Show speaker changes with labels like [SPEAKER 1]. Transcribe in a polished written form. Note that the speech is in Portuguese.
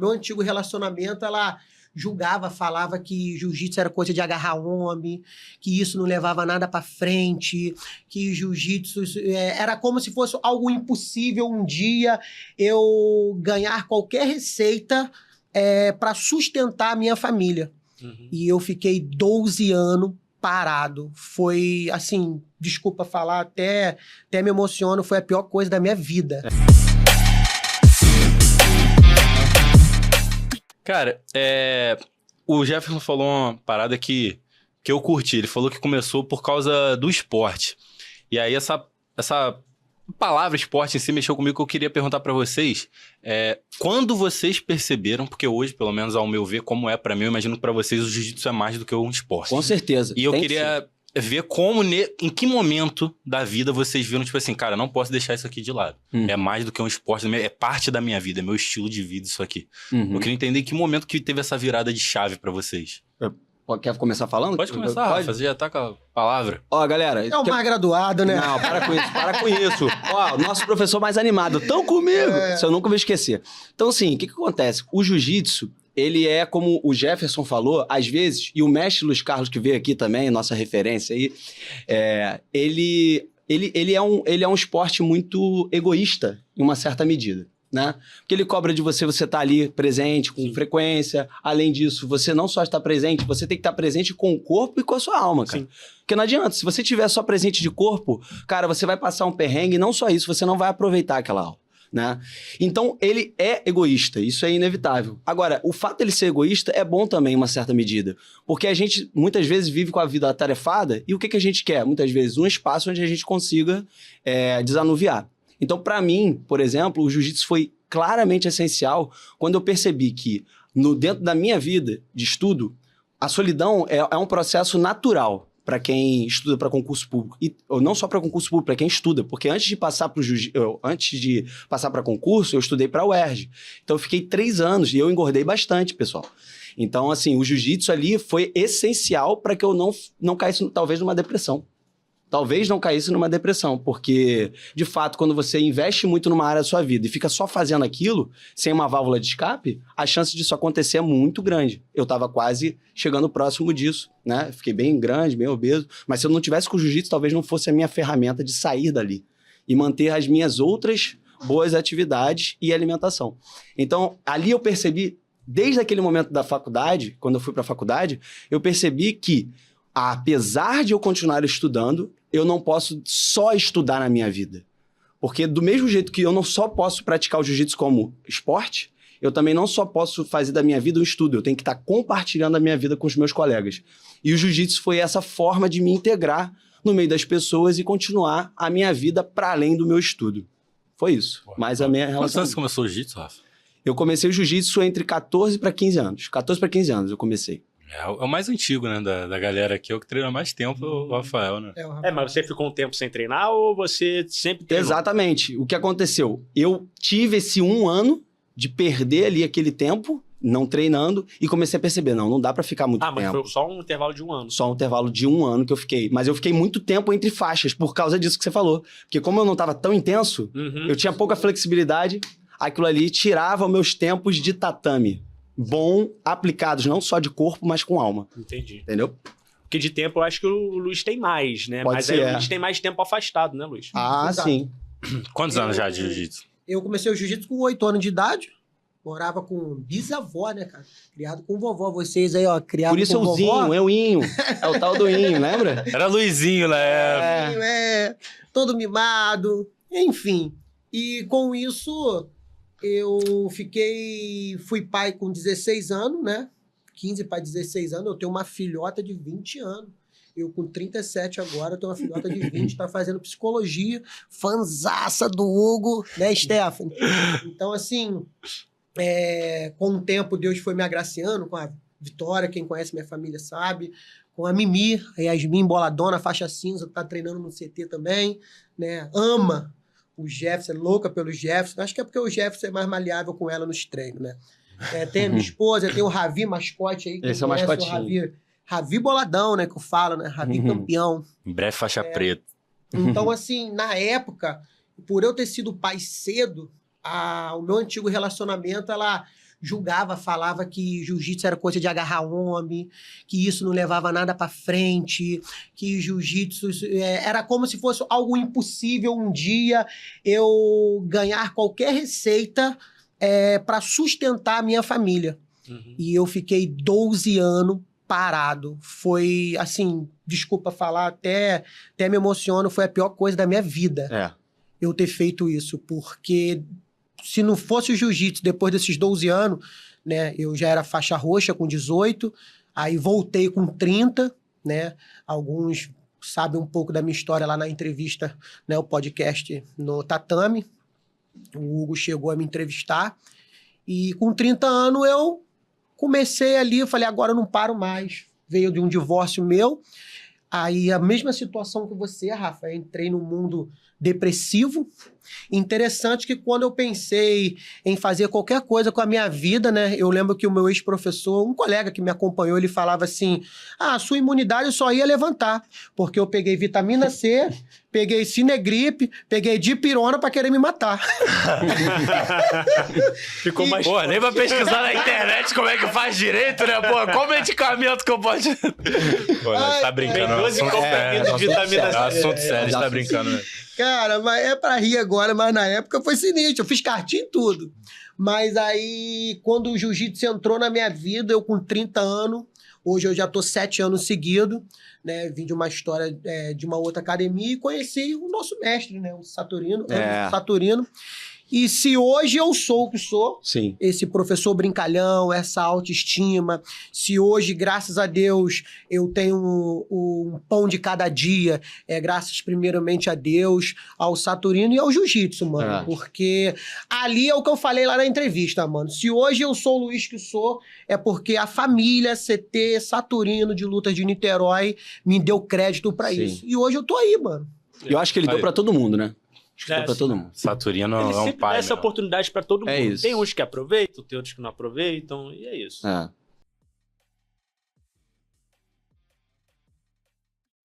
[SPEAKER 1] Meu antigo relacionamento, ela julgava, falava que jiu-jitsu era coisa de agarrar homem, que isso não levava nada pra frente, que jiu-jitsu era como se fosse algo impossível um dia eu ganhar qualquer receita para sustentar a minha família. E eu fiquei 12 anos parado. Foi, assim, desculpa falar, até me emociono, foi a pior coisa da minha vida.
[SPEAKER 2] Cara, o Jefferson falou uma parada que eu curti. Ele falou que começou por causa do esporte. E aí essa palavra esporte em si mexeu comigo, que eu queria perguntar pra vocês. Quando vocês perceberam, porque hoje, pelo menos ao meu ver, como é pra mim, eu imagino que pra vocês o jiu-jitsu é mais do que um esporte.
[SPEAKER 3] Com certeza.
[SPEAKER 2] E eu queria ver em que momento da vida vocês viram, tipo assim, cara, não posso deixar isso aqui de lado. É mais do que um esporte, é parte da minha vida, é meu estilo de vida isso aqui. Eu queria entender em que momento que teve essa virada de chave pra vocês.
[SPEAKER 3] Quer começar falando?
[SPEAKER 2] Pode começar, Rafa, você já tá com a palavra.
[SPEAKER 3] Ó, galera...
[SPEAKER 1] É o mais graduado, né?
[SPEAKER 3] Não, para com isso. Ó, o nosso professor mais animado, tão comigo, isso eu nunca vou esquecer. Então, assim, o que acontece? O jiu-jitsu, ele é, como o Jefferson falou, às vezes, e o mestre Luiz Carlos, que veio aqui também, nossa referência aí, ele é um esporte muito egoísta, em uma certa medida, né? Porque ele cobra de você tá ali presente, com frequência. Além disso, você não só está presente, você tem que estar presente com o corpo e com a sua alma, cara. Sim. Porque não adianta, se você estiver só presente de corpo, cara, você vai passar um perrengue, e não só isso, você não vai aproveitar aquela aula. Né? Então, ele é egoísta, isso é inevitável. Agora, o fato dele ser egoísta é bom também, em uma certa medida, porque a gente, muitas vezes, vive com a vida atarefada, e o que a gente quer? Muitas vezes, um espaço onde a gente consiga desanuviar. Então, para mim, por exemplo, o jiu-jitsu foi claramente essencial quando eu percebi que, dentro da minha vida de estudo, a solidão é um processo natural para quem estuda para concurso público. Ou não só para concurso público, para quem estuda. Porque antes de passar para concurso, eu estudei para a UERJ. Então, eu fiquei 3 anos e eu engordei bastante, pessoal. Então, assim, o jiu-jitsu ali foi essencial para que eu não caísse, talvez, numa depressão. Talvez não caísse numa depressão, porque, de fato, quando você investe muito numa área da sua vida e fica só fazendo aquilo, sem uma válvula de escape, a chance disso acontecer é muito grande. Eu estava quase chegando próximo disso, né? Fiquei bem grande, bem obeso, mas se eu não tivesse com o jiu-jitsu, talvez não fosse a minha ferramenta de sair dali e manter as minhas outras boas atividades e alimentação. Então, ali eu percebi, desde aquele momento da faculdade, quando eu fui para a faculdade, eu percebi que, apesar de eu continuar estudando, eu não posso só estudar na minha vida. Porque do mesmo jeito que eu não só posso praticar o jiu-jitsu como esporte, eu também não só posso fazer da minha vida um estudo, eu tenho que estar compartilhando a minha vida com os meus colegas. E o jiu-jitsu foi essa forma de me integrar no meio das pessoas e continuar a minha vida para além do meu estudo. Foi isso. Mas a minha relação...
[SPEAKER 2] Quantos anos você começou o jiu-jitsu, Rafa?
[SPEAKER 3] Eu comecei o jiu-jitsu entre 14 para 15 anos. 14 para 15 anos eu comecei.
[SPEAKER 2] É o mais antigo, né, da galera aqui, é o que treina mais tempo, o Rafael, né?
[SPEAKER 4] Mas você ficou um tempo sem treinar ou você sempre treinou?
[SPEAKER 3] Exatamente. O que aconteceu? Eu tive esse 1 ano de perder ali aquele tempo, não treinando, e comecei a perceber, não dá pra ficar muito tempo.
[SPEAKER 4] Mas foi só um intervalo de 1 ano.
[SPEAKER 3] Só um intervalo de 1 ano que eu fiquei. Mas eu fiquei muito tempo entre faixas, por causa disso que você falou. Porque como eu não tava tão intenso, eu tinha pouca flexibilidade, aquilo ali tirava os meus tempos de tatame. Aplicados não só de corpo, mas com alma.
[SPEAKER 4] Entendi.
[SPEAKER 3] Entendeu?
[SPEAKER 4] Porque de tempo eu acho que o Luiz tem mais, né?
[SPEAKER 3] Pode
[SPEAKER 4] mas
[SPEAKER 3] ser,
[SPEAKER 4] aí o Luiz tem mais tempo afastado, né, Luiz?
[SPEAKER 1] Exato.
[SPEAKER 3] Sim.
[SPEAKER 2] Quantos anos já de jiu-jitsu?
[SPEAKER 1] Eu comecei o jiu-jitsu com 8 anos de idade. Morava com bisavó, né, cara? Criado com vovó. Vocês aí, ó, criado
[SPEAKER 3] Por isso
[SPEAKER 1] com
[SPEAKER 3] é o
[SPEAKER 1] vovó.
[SPEAKER 3] Zinho, é o Inho. É o tal do Inho, lembra?
[SPEAKER 2] Era Luizinho na época.
[SPEAKER 1] Todo mimado. Enfim. E com isso... Eu fui pai com 16 anos, né? 15 para 16 anos, eu tenho uma filhota de 20 anos. Eu com 37 agora, tenho uma filhota de 20, tá fazendo psicologia, fanzaça do Hugo, né, Stephanie? Então, assim, com o tempo, Deus foi me agraciando com a Vitória, quem conhece minha família sabe, com a Mimi, a Yasmin boladona, faixa cinza, tá treinando no CT também, né? Ama o Jefferson, é louca pelo Jefferson. Acho que é porque o Jefferson é mais maleável com ela nos treinos, né? Tem a minha esposa, tem o Ravi mascote aí.
[SPEAKER 3] Esse é o mascotinho.
[SPEAKER 1] Ravi boladão, né? Que eu falo, né? Ravi campeão.
[SPEAKER 2] Em breve faixa preta.
[SPEAKER 1] Então, assim, na época, por eu ter sido pai cedo, o meu antigo relacionamento, ela julgava, falava que jiu-jitsu era coisa de agarrar homem, que isso não levava nada pra frente, que jiu-jitsu era como se fosse algo impossível um dia eu ganhar qualquer receita para sustentar a minha família. E eu fiquei 12 anos parado. Foi, assim, desculpa falar, até me emociono, foi a pior coisa da minha vida. Eu ter feito isso, porque se não fosse o jiu-jitsu depois desses 12 anos, né, eu já era faixa roxa com 18, aí voltei com 30, né, alguns sabem um pouco da minha história lá na entrevista, né, o podcast no Tatame, o Hugo chegou a me entrevistar, e com 30 anos eu comecei ali, eu falei, agora eu não paro mais, veio de um divórcio meu, aí a mesma situação que você, Rafa, eu entrei num mundo depressivo. Interessante que quando eu pensei em fazer qualquer coisa com a minha vida, né? Eu lembro que o meu ex-professor, um colega que me acompanhou, ele falava assim, a sua imunidade só ia levantar, porque eu peguei vitamina C, peguei Cinegripe, peguei dipirona pra querer me matar.
[SPEAKER 4] Ficou mais...
[SPEAKER 2] Pô, nem pra pesquisar na internet como é que faz direito, né? Pô, qual medicamento que eu posso... Pô, tá brincando.
[SPEAKER 4] Tem 12 comprimidos de vitamina C.
[SPEAKER 2] Assunto sério, tá brincando, né?
[SPEAKER 1] Cara, mas é pra rir agora, mas na época foi sinistro. Eu fiz cartinha e tudo. Mas aí, quando o jiu-jitsu entrou na minha vida, eu com 30 anos, hoje eu já tô 7 anos seguidos, né? Vim de uma história de uma outra academia e conheci o nosso mestre, né? O Saturino. Saturino. E se hoje eu sou o que sou,
[SPEAKER 3] Sim.
[SPEAKER 1] esse professor brincalhão, essa autoestima, se hoje, graças a Deus, eu tenho um pão de cada dia, graças primeiramente a Deus, ao Saturino e ao jiu-jitsu, mano. Porque ali é o que eu falei lá na entrevista, mano. Se hoje eu sou o Luiz que sou, é porque a família CT Saturino de Lutas de Niterói me deu crédito pra isso. E hoje eu tô aí, mano.
[SPEAKER 3] Eu acho que ele deu pra todo mundo, né? Pra todo mundo.
[SPEAKER 2] Saturino
[SPEAKER 4] Ele
[SPEAKER 2] é um
[SPEAKER 4] sempre
[SPEAKER 2] pai.
[SPEAKER 4] dá essa oportunidade pra todo mundo.
[SPEAKER 3] É isso.
[SPEAKER 4] Tem uns que aproveitam, tem outros que não aproveitam, e é isso.